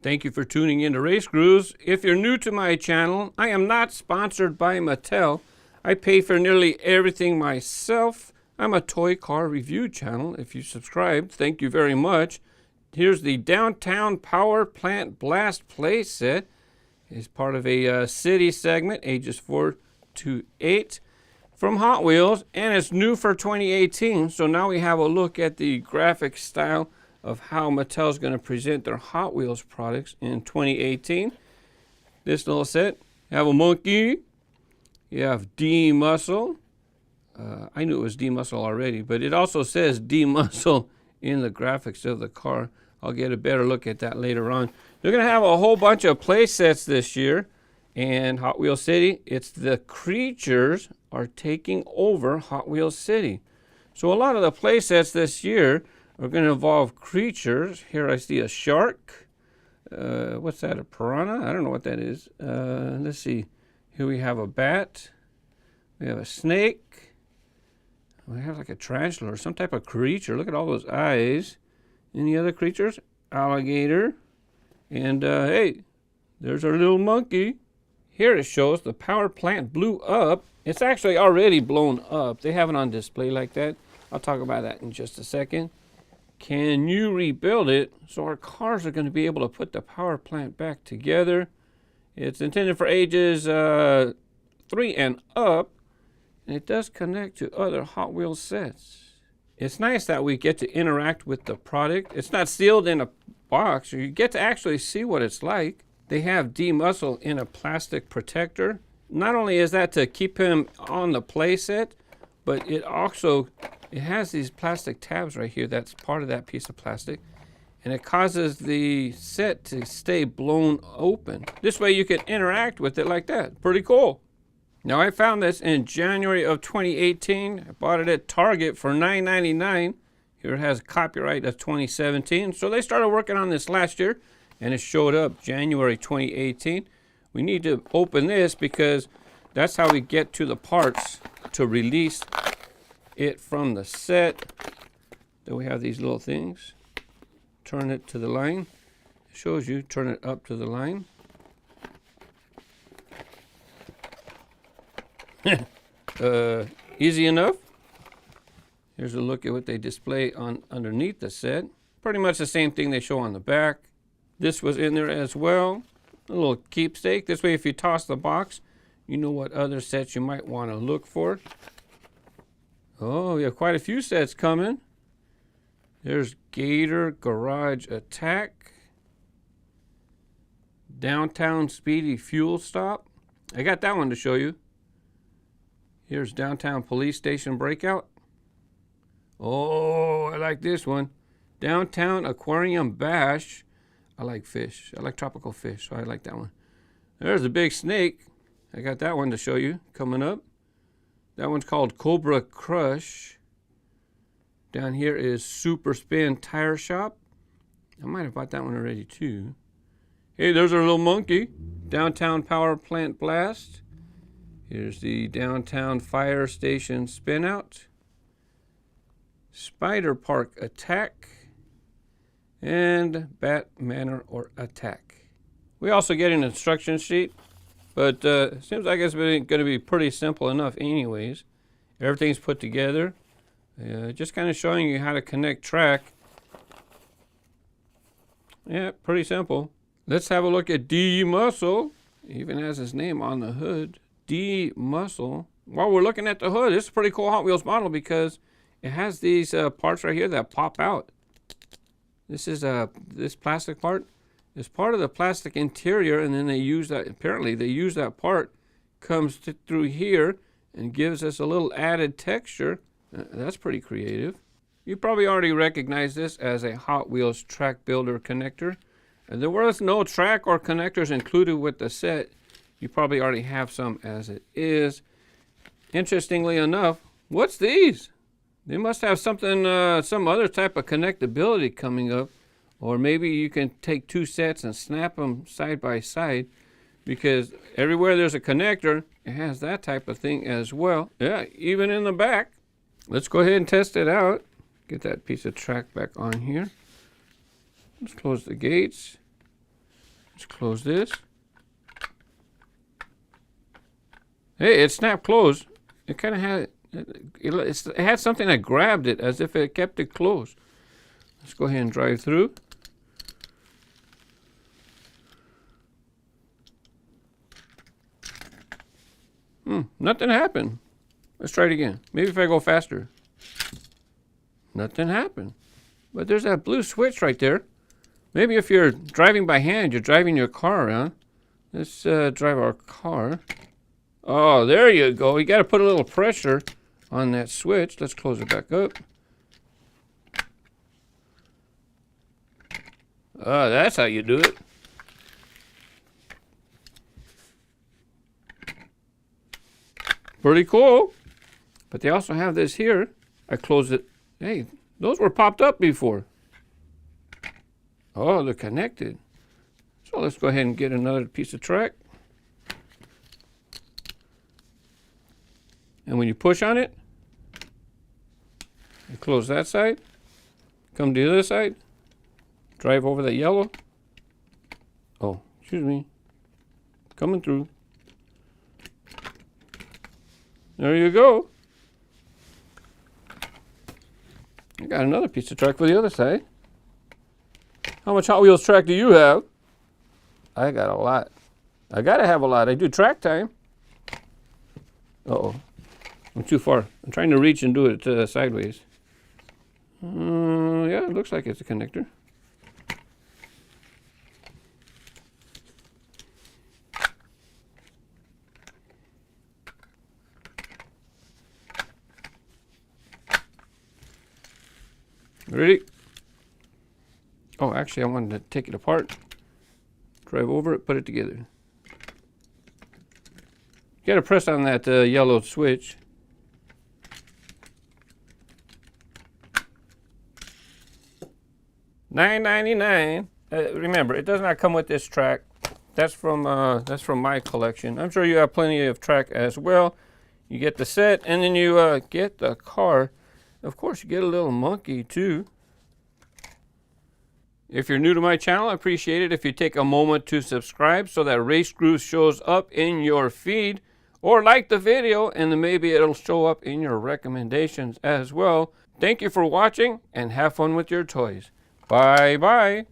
Thank you for tuning in to RaceGrooves. If you're new to my channel, I am not sponsored by Mattel. I pay for nearly everything myself. I'm a toy car review channel. If you subscribed, thank you very much. Here's the Downtown Power Plant Blast Playset. It's part of a city segment, ages 4 to 8, from Hot Wheels, and it's new for 2018. So now we have a look at the graphic style of how Mattel is going to present their Hot Wheels products in 2018. This little set, you have a monkey, you have D-Muscle. I knew it was D-Muscle already, but it also says D-Muscle in the graphics of the car. I'll get a better look at that later on. They're going to have a whole bunch of play sets this year, and Hot Wheels City, it's the creatures are taking over Hot Wheels City. So a lot of the play sets this year are going to involve creatures. Here I see a shark. What's that, a piranha? I don't know what that is. Let's see. Here we have a bat. We have a snake. We have like a tarantula or some type of creature. Look at all those eyes. Any other creatures? Alligator. And hey, there's our little monkey. Here it shows the power plant blew up. It's actually already blown up. They have it on display like that. I'll talk about that in just a second. Can you rebuild it so our cars are going to be able to put the power plant back together? It's intended for ages 3 and up, and it does connect to other Hot Wheels sets. It's nice that we get to interact with the product. It's not sealed in a box, so you get to actually see what it's like. They have D-Muscle in a plastic protector. Not only is that to keep him on the play set, but it also has these plastic tabs right here. That's part of that piece of plastic. And it causes the set to stay blown open. This way you can interact with it like that. Pretty cool. Now I found this in January of 2018. I bought it at Target for $9.99. Here it has copyright of 2017. So they started working on this last year, and it showed up January 2018. We need to open this because that's how we get to the parts to release it from the set. Then we have these little things. Turn it to the line. It shows you, turn it up to the line. Easy enough. Here's a look at what they display on underneath the set. Pretty much the same thing they show on the back. This was in there as well. A little keepsake. This way if you toss the box, you know what other sets you might want to look for. Oh, we have quite a few sets coming. There's Gator Garage Attack. Downtown Speedy Fuel Stop. I got that one to show you. Here's Downtown Police Station Breakout. Oh, I like this one. Downtown Aquarium Bash. I like fish. I like tropical fish, so I like that one. There's a big snake. I got that one to show you coming up. That one's called Cobra Crush. Down here is Super Spin Tire Shop. I might have bought that one already too. Hey, there's our little monkey. Downtown Power Plant Blast. Here's the Downtown Fire Station Spin Out. Spider Park Attack. And Bat Manor or Attack. We also get an instruction sheet, but it seems like it's going to be pretty simple enough anyways. Everything's put together. Just kind of showing you how to connect track. Yeah, pretty simple. Let's have a look at D-Muscle. Even has his name on the hood. D-Muscle. While we're looking at the hood, it's a pretty cool Hot Wheels model because it has these parts right here that pop out. This is this plastic part is part of the plastic interior, and then they use that. Apparently, they use that part comes through here and gives us a little added texture. That's pretty creative. You probably already recognize this as a Hot Wheels track builder connector. And there was no track or connectors included with the set. You probably already have some as it is. Interestingly enough, what's these? They must have something, some other type of connectability coming up. Or maybe you can take two sets and snap them side by side, because everywhere there's a connector, it has that type of thing as well. Yeah, even in the back. Let's go ahead and test it out. Get that piece of track back on here. Let's close the gates. Let's close this. Hey, it snapped closed. It kind of had, it had something that grabbed it as if it kept it closed. Let's go ahead and drive through. Nothing happened. Let's try it again. Maybe if I go faster. Nothing happened. But there's that blue switch right there. Maybe if you're driving by hand, you're driving your car around. Let's drive our car. Oh, there you go. You got to put a little pressure on that switch. Let's close it back up. Oh, that's how you do it. Pretty cool. But they also have this here. I closed it. Hey, those were popped up before. Oh, they're connected. So let's go ahead and get another piece of track. And when you push on it, you close that side, come to the other side, drive over that yellow. Oh, excuse me. Coming through. There you go. I got another piece of track for the other side. How much Hot Wheels track do you have? I got a lot. I gotta have a lot. I do track time. Uh-oh. I'm too far. I'm trying to reach and do it sideways. Yeah, it looks like it's a connector. Ready? Oh, actually, I wanted to take it apart. Drive over it, put it together. You gotta press on that yellow switch. $9.99. Remember, it does not come with this track. That's from my collection. I'm sure you have plenty of track as well. You get the set, and then you get the car. Of course, you get a little monkey too. If you're new to my channel, I appreciate it if you take a moment to subscribe so that RaceGrooves shows up in your feed, or like the video and then maybe it'll show up in your recommendations as well. Thank you for watching and have fun with your toys. Bye bye.